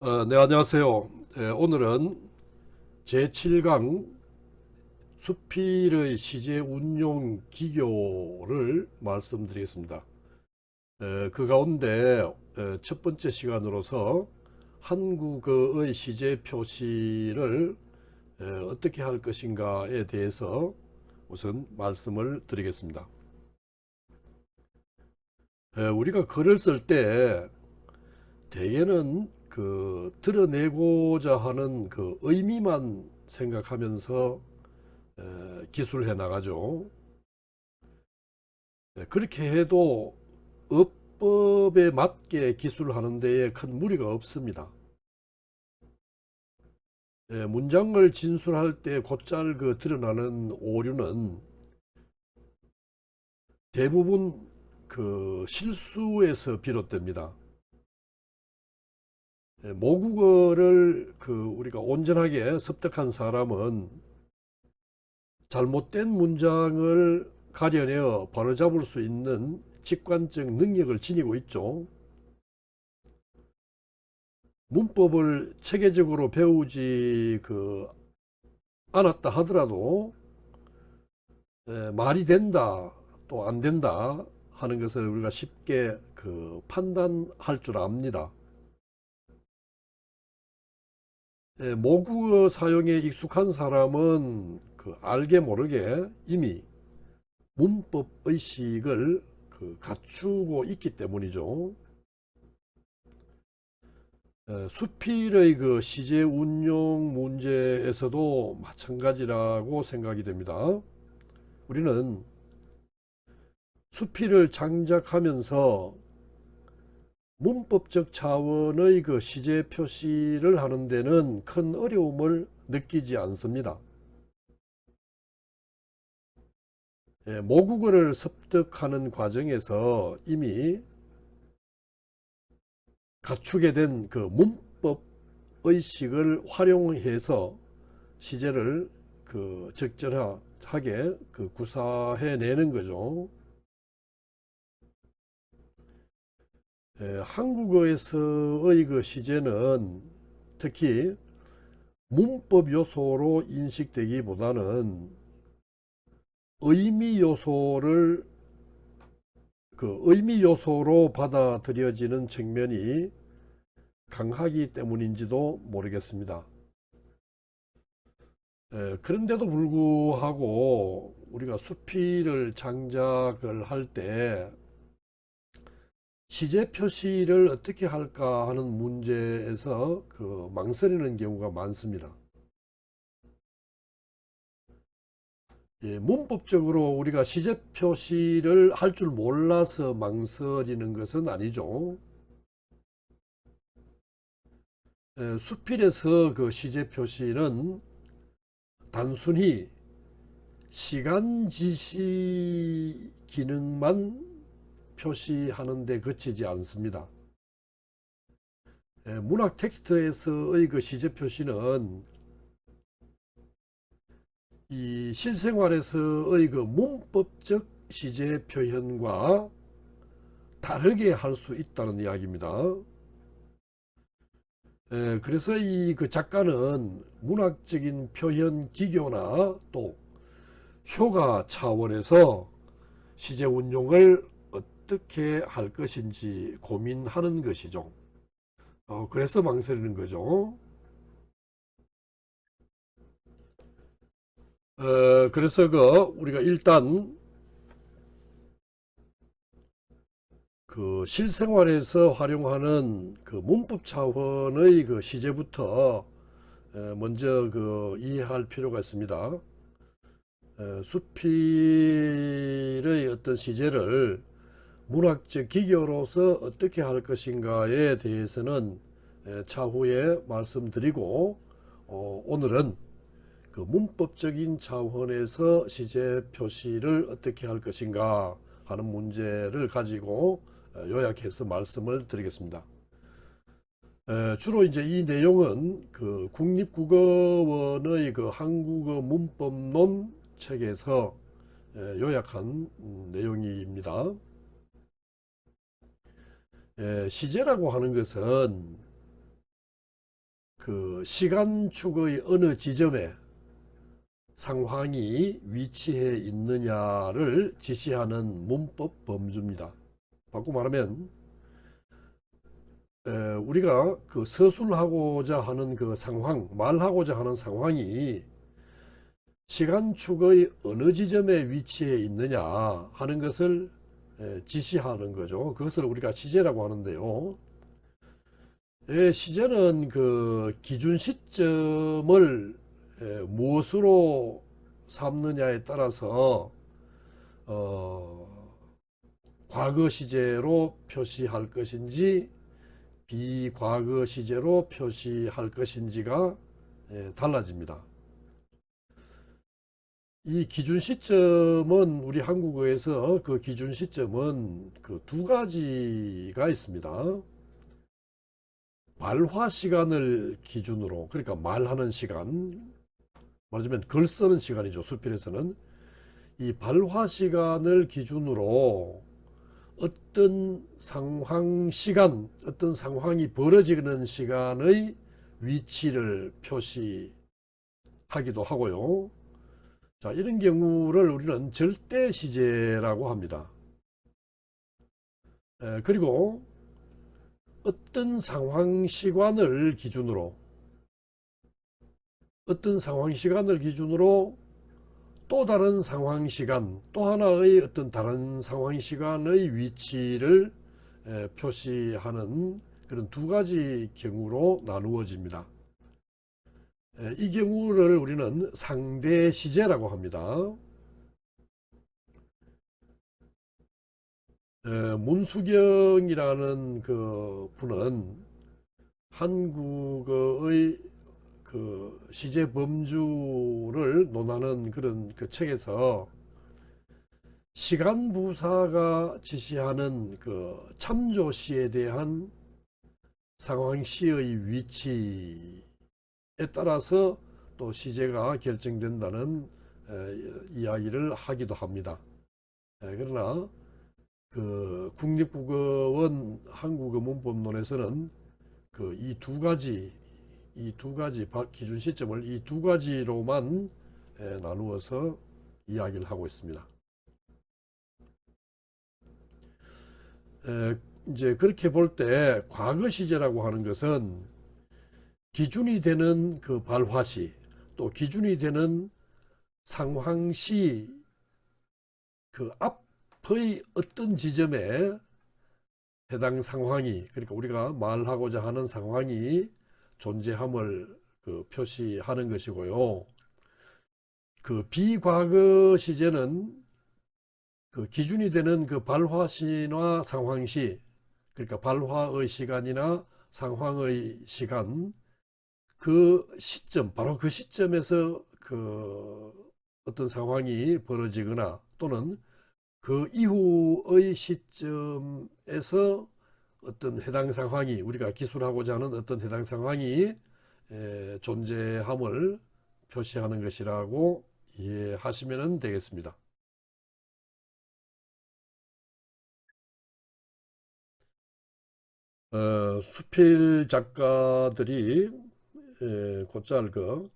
네, 안녕하세요. 오늘은 제7강 수필의 시제 운용 기교를 말씀드리겠습니다. 그 가운데 첫 번째 시간으로서 한국어의 시제 표시를 어떻게 할 것인가에 대해서 우선 말씀을 드리겠습니다. 우리가 글을 쓸 때 대개는 그 드러내고자 하는 그 의미만 생각하면서 기술해 나가죠. 그렇게 해도 어법에 맞게 기술하는 데에 큰 무리가 없습니다. 문장을 진술할 때 곧잘 그 드러나는 오류는 대부분 그 실수에서 비롯됩니다. 모국어를 그 우리가 온전하게 습득한 사람은 잘못된 문장을 가려내어 바로잡을 수 있는 직관적 능력을 지니고 있죠. 문법을 체계적으로 배우지 않았다 하더라도 말이 된다 또 안 된다 하는 것을 우리가 쉽게 그 판단할 줄 압니다. 모국어 사용에 익숙한 사람은 그 알게 모르게 이미 문법 의식을 그 갖추고 있기 때문이죠. 수필의 그 시제 운용 문제에서도 마찬가지라고 생각이 됩니다. 우리는 수필을 장작하면서 문법적 차원의 그 시제 표시를 하는 데는 큰 어려움을 느끼지 않습니다. 모국어를 습득하는 과정에서 이미 갖추게 된 그 문법 의식을 활용해서 시제를 그 적절하게 그 구사해 내는 거죠. 한국어에서의 그 시제는 특히 문법 요소로 인식되기보다는 의미 요소를 그 의미 요소로 받아들여지는 측면이 강하기 때문인지도 모르겠습니다. 그런데도 불구하고 우리가 수필을 장작을 할 때 시제 표시를 어떻게 할까 하는 문제에서 그 망설이는 경우가 많습니다. 문법적으로 우리가 시제 표시를 할 줄 몰라서 망설이는 것은 아니죠. 수필에서 그 시제 표시는 단순히 시간 지시 기능만 표시하는 데 그치지 않습니다. 문학 텍스트에서의 그 시제 표시는 이 실생활에서의 그 문법적 시제 표현과 다르게 할 수 있다는 이야기입니다. 그래서 이 그 작가는 문학적인 표현 기교나 또 효과 차원에서 시제 운용을 어떻게 할 것인지 고민하는 것이죠. 그래서 망설이는 거죠. 그래서 그 우리가 일단 그 실생활에서 활용하는 그 문법 차원의 그 시제부터 먼저 그 이해할 필요가 있습니다. 수필의 어떤 시제를 문학적 기교로서 어떻게 할 것인가에 대해서는 차후에 말씀드리고 오늘은 그 문법적인 차원에서 시제 표시를 어떻게 할 것인가 하는 문제를 가지고 요약해서 말씀을 드리겠습니다. 주로 이제 이 내용은 그 국립국어원의 그 한국어 문법론 책에서 요약한 내용입니다. 시제라고 하는 것은 그 시간축의 어느 지점에 상황이 위치해 있느냐를 지시하는 문법 범주입니다. 바꿔 말하면 우리가 그 서술하고자 하는 그 상황, 말하고자 하는 상황이 시간축의 어느 지점에 위치해 있느냐 하는 것을 지시하는 거죠. 그것을 우리가 시제라고 하는데요. 시제는 그 기준 시점을 무엇으로 삼느냐에 따라서 과거 시제로 표시할 것인지 비과거 시제로 표시할 것인지가 달라집니다. 이 기준 시점은 우리 한국어에서 그 기준 시점은 그 두 가지가 있습니다. 말화 시간을 기준으로, 그러니까 말하는 시간, 말하자면 글 쓰는 시간이죠. 수필에서는 이 발화 시간을 기준으로 어떤 상황 시간, 어떤 상황이 벌어지는 시간의 위치를 표시하기도 하고요. 자, 이런 경우를 우리는 절대 시제라고 합니다. 그리고 어떤 상황 시간을 기준으로 또 다른 상황 시간, 또 하나의 어떤 다른 상황 시간의 위치를 표시하는 그런 두 가지 경우로 나누어집니다. 이 경우를 우리는 상대 시제라고 합니다. 문수경이라는 그 분은 한국어의 그 시제 범주를 논하는 그런 그 책에서 시간 부사가 지시하는 그 참조시에 대한 상황시의 위치에 따라서 또 시제가 결정된다는 이야기를 하기도 합니다. 그러나 그 국립국어원 한국어 문법론에서는 그 이 두 가지 기준 시점을 이 두 가지로만 나누어서 이야기를 하고 있습니다. 이제 그렇게 볼 때 과거 시제라고 하는 것은 기준이 되는 그 발화시, 또 기준이 되는 상황시 그 앞의 어떤 지점에 해당 상황이, 그러니까 우리가 말하고자 하는 상황이 존재함을 그 표시하는 것이고요. 그 비과거 시제는 그 기준이 되는 그 발화시나 상황시, 그러니까 발화의 시간이나 상황의 시간, 그 시점, 바로 그 시점에서 그 어떤 상황이 벌어지거나 또는 그 이후의 시점에서 어떤 해당 상황이, 우리가 기술하고자 하는 어떤 해당 상황이 존재함을 표시하는 것이라고 이해하시면 되겠습니다. 수필 작가들이 곧잘 그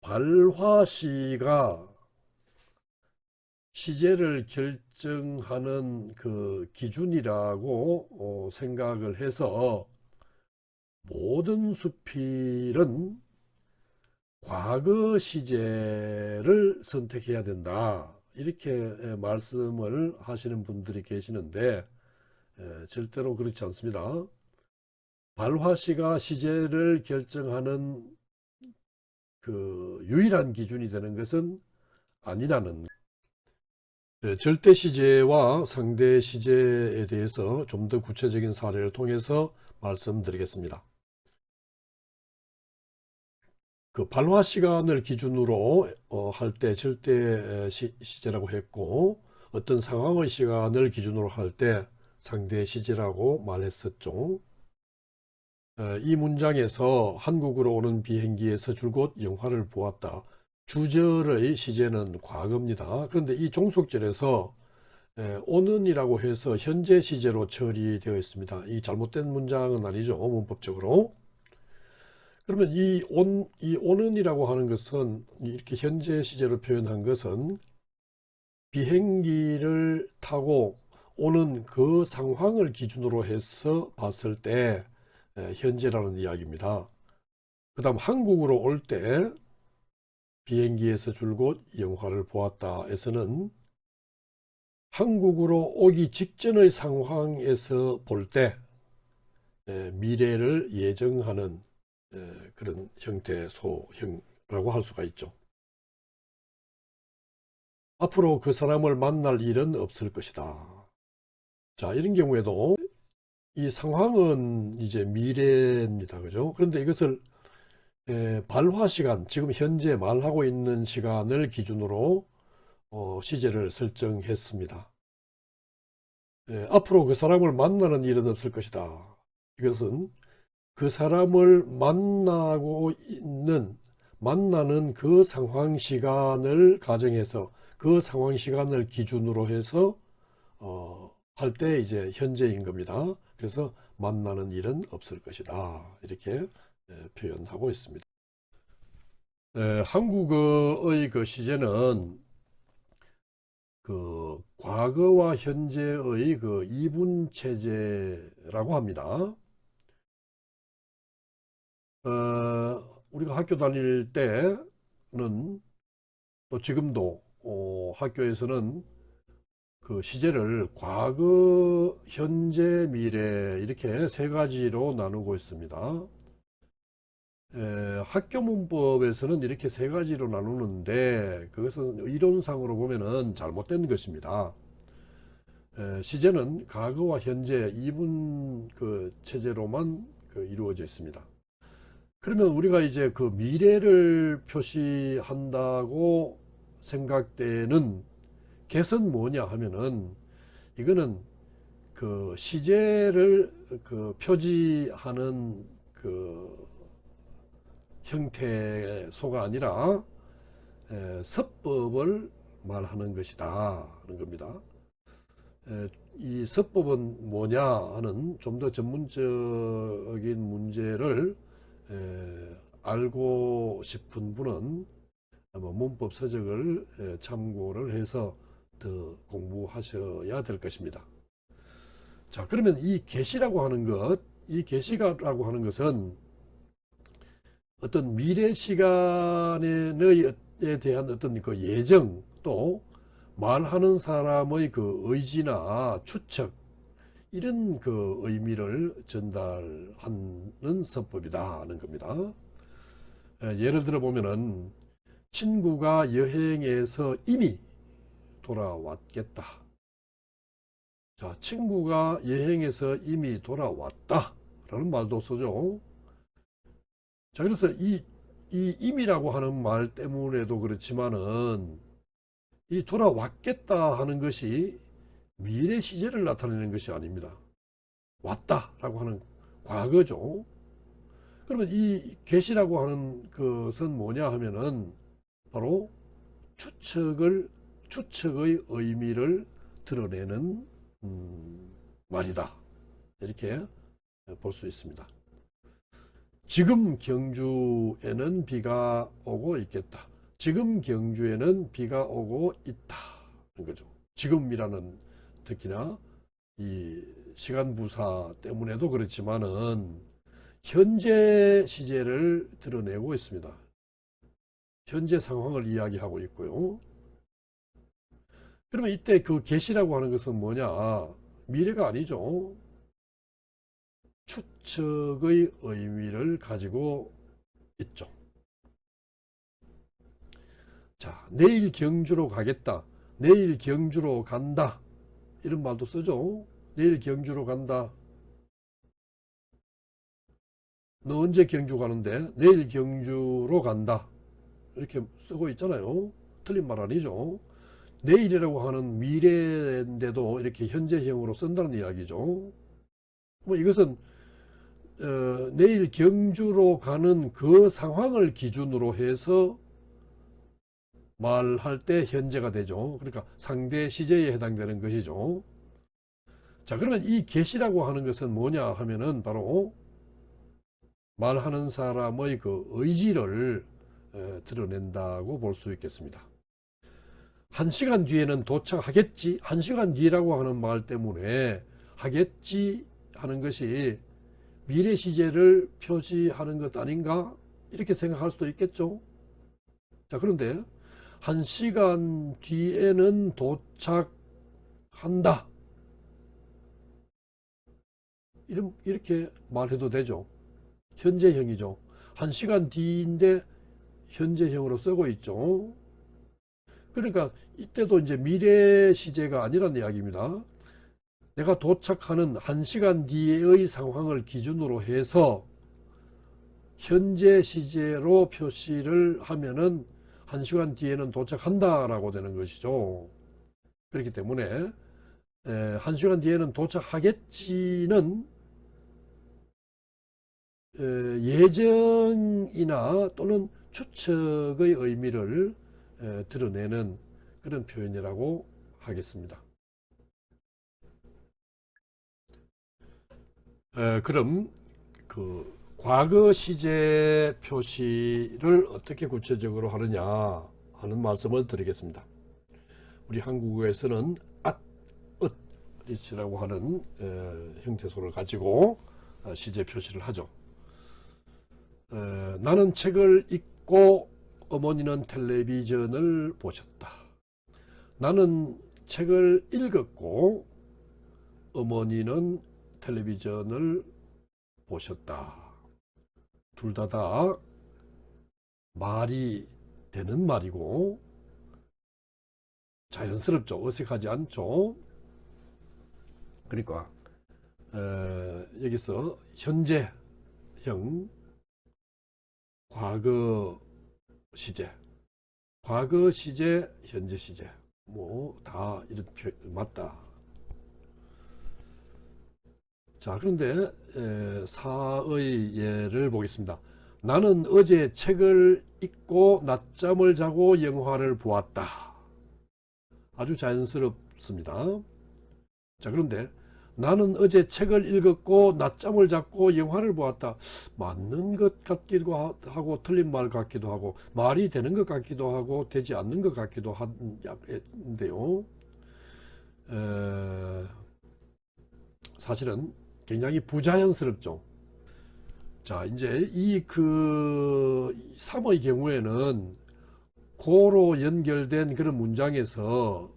발화시가 시제를 결정하는 그 기준이라고 생각을 해서 모든 수필은 과거 시제를 선택해야 된다, 이렇게 말씀을 하시는 분들이 계시는데 절대로 그렇지 않습니다. 발화시가 시제를 결정하는 그 유일한 기준이 되는 것은 아니라는, 절대 시제와 상대 시제에 대해서 좀 더 구체적인 사례를 통해서 말씀드리겠습니다. 그 발화 시간을 기준으로 할 때 절대 시제라고 했고, 어떤 상황의 시간을 기준으로 할 때 상대 시제라고 말했었죠. 이 문장에서 한국으로 오는 비행기에서 줄곧 영화를 보았다. 주절의 시제는 과거입니다. 그런데 이 종속절에서 오는이라고 해서 현재 시제로 처리되어 있습니다. 이 잘못된 문장은 아니죠, 문법적으로. 그러면 이 오는이라고 하는 것은 이렇게 현재 시제로 표현한 것은 비행기를 타고 오는 그 상황을 기준으로 해서 봤을 때 현재라는 이야기입니다. 그 다음 한국으로 올 때 비행기에서 줄곧 영화를 보았다에서는 한국으로 오기 직전의 상황에서 볼 때 미래를 예정하는 그런 형태의 소형이라고 할 수가 있죠. 앞으로 그 사람을 만날 일은 없을 것이다. 자, 이런 경우에도 이 상황은 이제 미래입니다. 그죠? 그런데 이것을 발화 시간, 지금 현재 말하고 있는 시간을 기준으로 시제를 설정했습니다. 앞으로 그 사람을 만나는 일은 없을 것이다. 이것은 그 사람을 만나는 그 상황 시간을 가정해서 그 상황 시간을 기준으로 해서 할 때 이제 현재인 겁니다. 그래서 만나는 일은 없을 것이다. 이렇게 표현하고 있습니다. 한국어의 그 시제는 그 과거와 현재의 그 이분 체제라고 합니다. 우리가 학교 다닐 때는 또 지금도 학교에서는 그 시제를 과거, 현재, 미래 이렇게 세 가지로 나누고 있습니다. 학교 문법에서는 이렇게 세 가지로 나누는데 그것은 이론상으로 보면은 잘못된 것입니다. 시제는 과거와 현재 이분 그 체제로만 이루어져 있습니다. 그러면 우리가 이제 그 미래를 표시한다고 생각되는 get은 뭐냐 하면은 이거는 그 시제를 그 표지하는 그 형태소가 아니라 서법을 말하는 것이다 하는 겁니다. 이 서법은 뭐냐 하는 좀 더 전문적인 문제를 알고 싶은 분은 문법 서적을 참고를 해서 더 공부하셔야 될 것입니다. 자, 그러면 이 계시라고 하는 것, 이 계시라고 하는 것은 어떤 미래 시간에 대한 어떤 그 예정 또 말하는 사람의 그 의지나 추측 이런 그 의미를 전달하는 서법이다 하는 겁니다. 예를 들어 보면은 친구가 여행에서 이미 돌아왔겠다. 자, 친구가 여행에서 이미 돌아왔다 라는 말도 쓰죠. 자, 그래서 이 임이라고 하는 말 때문에도 그렇지만은 이 돌아왔겠다 하는 것이 미래 시제를 나타내는 것이 아닙니다. 왔다라고 하는 과거죠. 그러면 이 계시라고 하는 것은 뭐냐 하면은 바로 추측의 의미를 드러내는 말이다. 이렇게 볼 수 있습니다. 지금 경주에는 비가 오고 있겠다. 지금 경주에는 비가 오고 있다. 거죠. 지금이라는 특히나 이 시간 부사 때문에도 그렇지만은 현재 시제를 드러내고 있습니다. 현재 상황을 이야기하고 있고요. 그러면 이때 그 계시라고 하는 것은 뭐냐? 미래가 아니죠. 추측의 의미를 가지고 있죠. 자, 내일 경주로 가겠다. 내일 경주로 간다. 이런 말도 쓰죠. 내일 경주로 간다. 너 언제 경주 가는데? 내일 경주로 간다. 이렇게 쓰고 있잖아요. 틀린 말 아니죠. 내일이라고 하는 미래인데도 이렇게 현재형으로 쓴다는 이야기죠. 뭐 이것은 내일 경주로 가는 그 상황을 기준으로 해서 말할 때 현재가 되죠. 그러니까 상대 시제에 해당되는 것이죠. 자, 그러면 이 계시라고 하는 것은 뭐냐 하면은 바로 말하는 사람의 그 의지를 드러낸다고 볼 수 있겠습니다. 1시간 뒤에는 도착하겠지, 1시간 뒤라고 하는 말 때문에 하겠지 하는 것이 미래 시제를 표시하는 것 아닌가, 이렇게 생각할 수도 있겠죠. 자, 그런데 1시간 뒤에는 도착한다, 이렇게 말해도 되죠. 현재형이죠. 1시간 뒤인데 현재형으로 쓰고 있죠. 그러니까 이때도 이제 미래 시제가 아니라는 이야기입니다. 내가 도착하는 1시간 뒤의 상황을 기준으로 해서 현재 시제로 표시를 하면은 1시간 뒤에는 도착한다라고 되는 것이죠. 그렇기 때문에 1시간 뒤에는 도착하겠지는 예정이나 또는 추측의 의미를 드러내는 그런 표현이라고 하겠습니다. 그럼 그 과거 시제 표시를 어떻게 구체적으로 하느냐 하는 말씀을 드리겠습니다. 우리 한국어에서는 앗, 엇, 리치라고 하는 형태소를 가지고 시제 표시를 하죠. 나는 책을 읽고 어머니는 텔레비전을 보셨다. 나는 책을 읽었고 어머니는 텔레비전을 보셨다. 둘 다 말이 되는 말이고 자연스럽죠. 어색하지 않죠. 그러니까 여기서 현재형, 과거 시제, 과거 시제, 현재 시제 뭐 다 이런 표현 맞다. 자, 그런데 사의 예를 보겠습니다. 나는 어제 책을 읽고 낮잠을 자고 영화를 보았다. 아주 자연스럽습니다. 자, 그런데 나는 어제 책을 읽었고 낮잠을 잤고 영화를 보았다. 맞는 것 같기도 하고 틀린 말 같기도 하고 말이 되는 것 같기도 하고 되지 않는 것 같기도 한데요. 사실은 굉장히 부자연스럽죠. 자, 이제 이 그 3의 경우에는 고로 연결된 그런 문장에서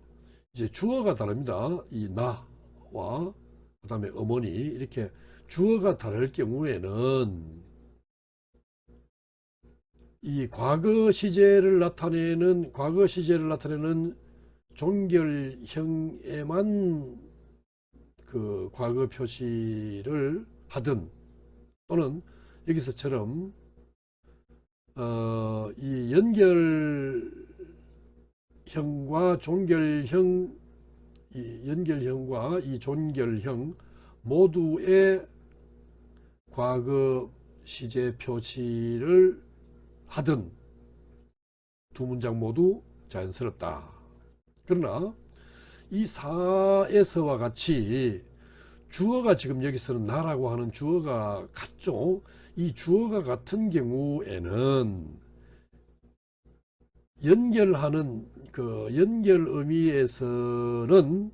이제 주어가 다릅니다. 이 나와 그 다음에 어머니, 이렇게 주어가 다를 경우에는 이 과거 시제를 나타내는 종결형에만 그 과거 표시를 하든, 또는 여기서처럼 이 연결형과 이 종결형 모두의 과거 시제 표시를 하든 두 문장 모두 자연스럽다. 그러나 이 4에서와 같이 주어가 지금 여기서는 나라고 하는 주어가 같죠. 이 주어가 같은 경우에는 연결하는 그 연결 의미에서는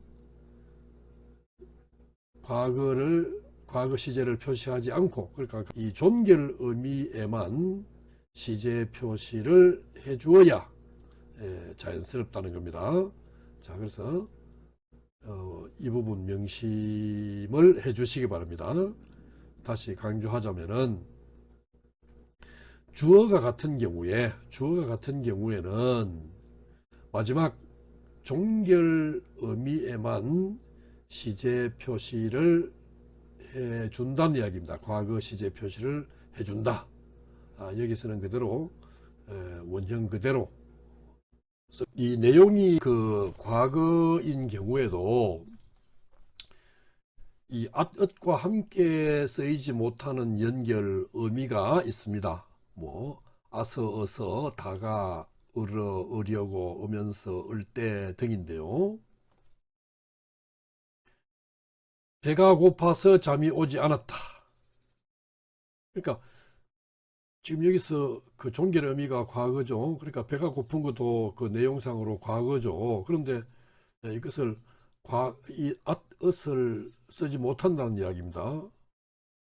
과거 시제를 표시하지 않고, 그러니까 이 종결 의미에만 시제 표시를 해주어야 자연스럽다는 겁니다. 자, 그래서 이 부분 명심을 해 주시기 바랍니다. 다시 강조하자면은 주어가 같은 경우에는 마지막 종결 의미에만 시제 표시를 해 준다는 이야기입니다. 과거 시제 표시를 해 준다. 여기서는 그대로 원형 그대로 이 내용이 그 과거인 경우에도 이 앗과 함께 쓰이지 못하는 연결 의미가 있습니다. 뭐 아서, 어서, 다가, 으러, 으려고, 으면서, 을때 등인데요. 배가 고파서 잠이 오지 않았다. 그러니까 지금 여기서 그 종결 의미가 과거죠. 그러니까 배가 고픈 것도 그 내용상으로 과거죠. 그런데 이것을 이 at을 쓰지 못한다는 이야기입니다.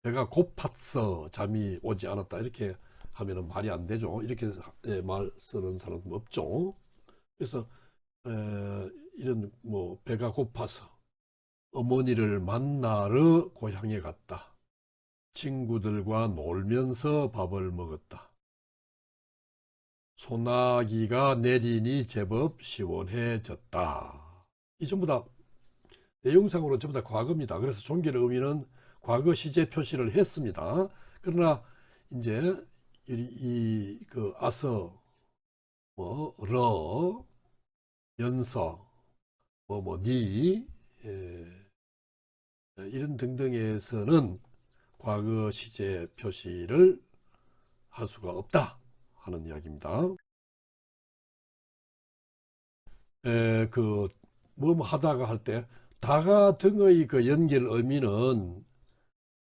배가 고팠어, 잠이 오지 않았다, 이렇게 하면은 말이 안 되죠. 이렇게 말 쓰는 사람은 없죠. 그래서 이런 뭐 배가 고파서 어머니를 만나러 고향에 갔다. 친구들과 놀면서 밥을 먹었다. 소나기가 내리니 제법 시원해졌다. 이 전부 다 내용상으로 전부 다 과거입니다. 그래서 종결 의미는 과거 시제 표시를 했습니다. 그러나 이제 그 아서, 뭐 러, 연서, 니 이런 등등에서는 과거 시제 표시를 할 수가 없다 하는 이야기입니다. 그 뭐 하다가 할 때 다가 등의 그 연결 의미는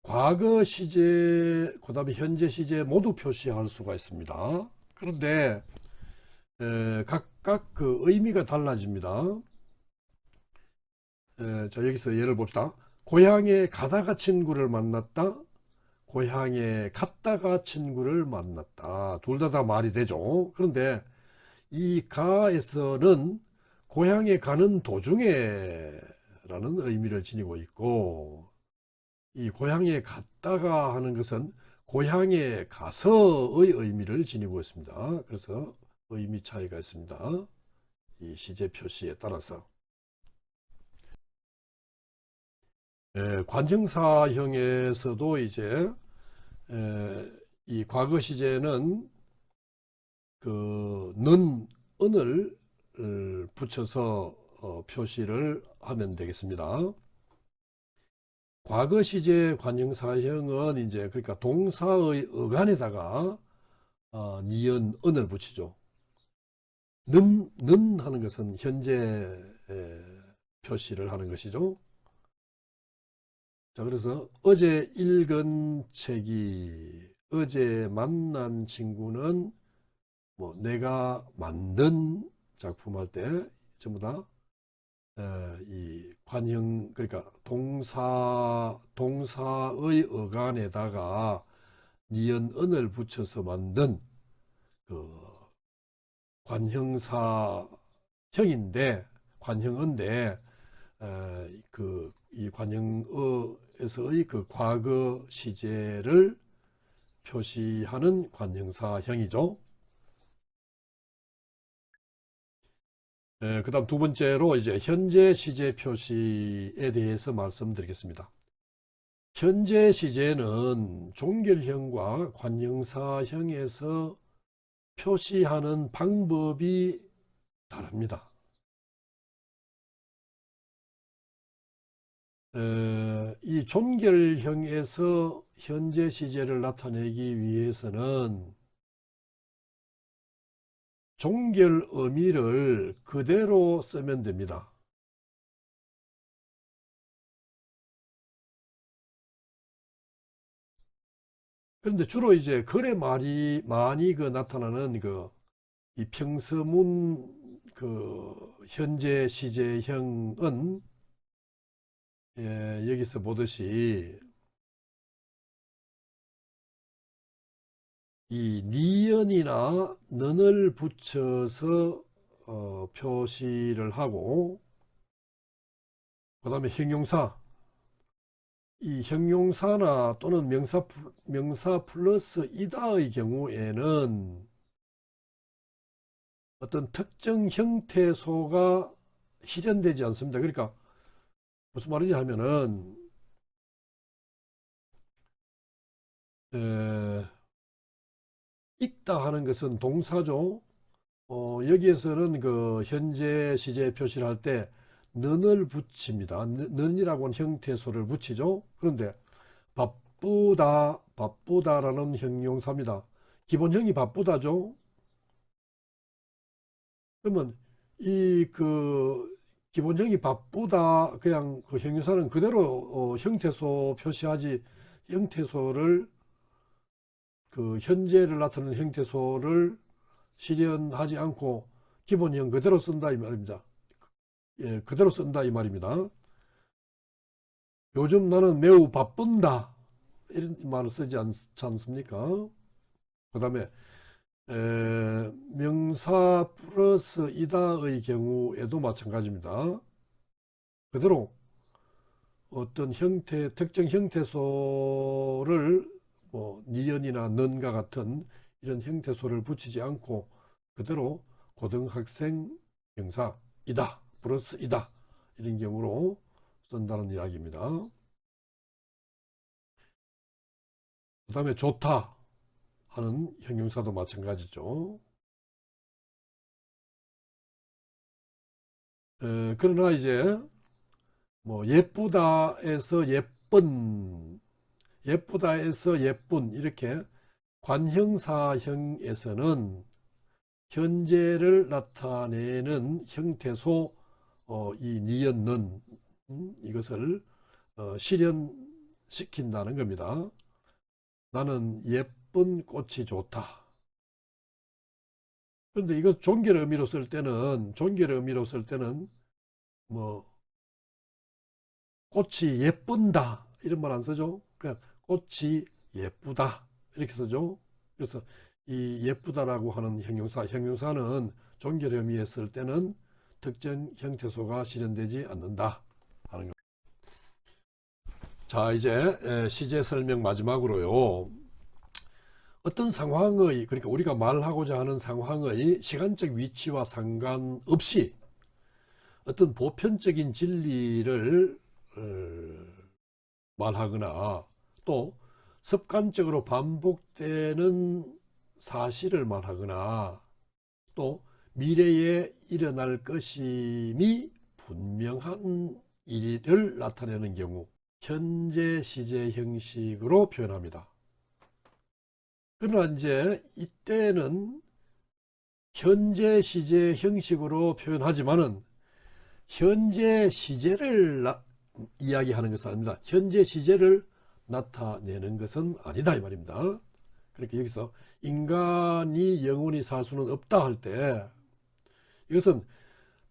과거 시제, 그 다음에 현재 시제 모두 표시할 수가 있습니다. 그런데 각각 그 의미가 달라집니다. 자, 여기서 예를 봅시다. 고향에 가다가 친구를 만났다. 고향에 갔다가 친구를 만났다. 둘 다 말이 되죠. 그런데 이 가에서는 고향에 가는 도중에 라는 의미를 지니고 있고, 이 고향에 갔다가 하는 것은 고향에 가서의 의미를 지니고 있습니다. 그래서 의미 차이가 있습니다. 이 시제 표시에 따라서. 관형사형에서도 이제 이 과거 시제는 그 는, 은을 붙여서 표시를 하면 되겠습니다. 과거 시제 관형사형은 이제 그러니까 동사의 어간에다가 니은, 은을 붙이죠. 는 하는 것은 현재 표시를 하는 것이죠. 자, 그래서 어제 읽은 책이, 어제 만난 친구는 뭐 내가 만든 작품 할 때 전부 다 이 관형, 그러니까 동사의 어간에다가 니은, 은을 붙여서 만든 그 관형사형인데, 관형어인데 이 관형어에서의 그 과거 시제를 표시하는 관형사형이죠. 그 다음 두 번째로 이제 현재 시제 표시에 대해서 말씀드리겠습니다. 현재 시제는 종결형과 관형사형에서 표시하는 방법이 다릅니다. 이 종결형에서 현재 시제를 나타내기 위해서는 종결 의미를 그대로 쓰면 됩니다. 그런데 주로 이제 글에 많이 그 나타나는 이 평서문 현재 시제형은 여기서 보듯이 이 니은이나 는을 붙여서 표시를 하고, 그 다음에 형용사, 이 형용사나 또는 명사 플러스 이다의 경우에는 어떤 특정 형태소가 실현되지 않습니다. 그러니까 무슨 말이냐 하면은 읽다 하는 것은 동사죠. 여기에서는 그 현재 시제 표시를 할 때 는을 붙입니다. 는이라고 하는 형태소를 붙이죠. 그런데 바쁘다라는 형용사입니다. 기본형이 바쁘다죠. 그러면 이 기본형이 바쁘다, 그냥 그 형용사는 그대로 형태소 표시하지, 형태소를 그 현재를 나타내는 형태소를 실현하지 않고 기본형 그대로 쓴다 이 말입니다. 예, 그대로 쓴다 이 말입니다. 요즘 나는 매우 바쁜다 이런 말을 쓰지 않습니까? 그 다음에 명사 플러스 이다의 경우에도 마찬가지입니다. 그대로 어떤 형태, 특정 형태소를 뭐 니은이나 는과 같은 이런 형태소를 붙이지 않고 그대로 고등학생 명사 이다 플러스 이다 이런 경우로 쓴다는 이야기입니다. 그 다음에 좋다 하는 형용사도 마찬가지죠. 그러나 이제 뭐 예쁘다에서 예쁜, 예쁘다에서 예쁜 이렇게 관형사형에서는 현재를 나타내는 형태소 이 니은는 이것을 실현시킨다는 겁니다. 나는 예쁜 꽃이 좋다. 그런데 이거 존결 의미로 쓸 때는 뭐 꽃이 예쁜다 이런 말 안 쓰죠. 그냥 꽃이 예쁘다 이렇게 쓰죠. 그래서 이 예쁘다라고 하는 형용사는 존결 의미에 쓸 때는 특정 형태소가 실현되지 않는다 하는 것. 자, 이제 시제 설명 마지막으로요. 어떤 상황의, 그러니까 우리가 말하고자 하는 상황의 시간적 위치와 상관없이 어떤 보편적인 진리를 말하거나 또 습관적으로 반복되는 사실을 말하거나 또 미래에 일어날 것임이 분명한 일을 나타내는 경우 현재 시제 형식으로 표현합니다. 그러나 이제 이때는 현재 시제 형식으로 표현하지만은 현재 시제를 이야기하는 것은 아닙니다. 현재 시제를 나타내는 것은 아니다 이 말입니다. 그러니까 여기서 인간이 영원히 살 수는 없다 할 때 이것은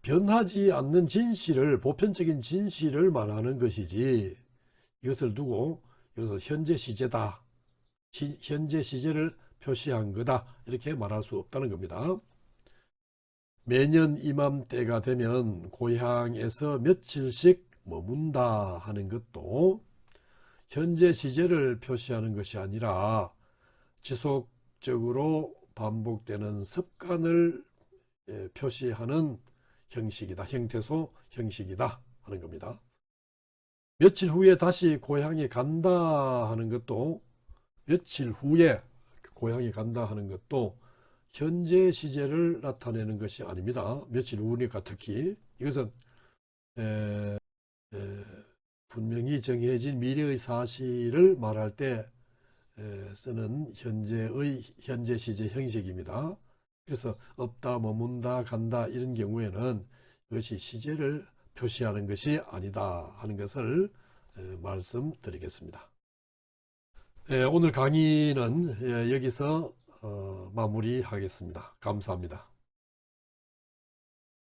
변하지 않는 진실을, 보편적인 진실을 말하는 것이지 이것을 두고 여기서 현재 시제다, 현재 시제를 표시한 거다 이렇게 말할 수 없다는 겁니다. 매년 이맘때가 되면 고향에서 며칠씩 머문다 하는 것도 현재 시제를 표시하는 것이 아니라 지속적으로 반복되는 습관을 표시하는 형식이다, 형태소 형식이다 하는 겁니다. 며칠 후에 다시 고향에 간다 하는 것도, 며칠 후에 고향에 간다 하는 것도 현재 시제를 나타내는 것이 아닙니다. 며칠 후니까 특히 이것은 분명히 정해진 미래의 사실을 말할 때 쓰는 현재 시제 형식입니다. 그래서 없다, 머문다, 간다 이런 경우에는 이것이 시제를 표시하는 것이 아니다 하는 것을 말씀드리겠습니다. 오늘 강의는 여기서 마무리하겠습니다. 감사합니다.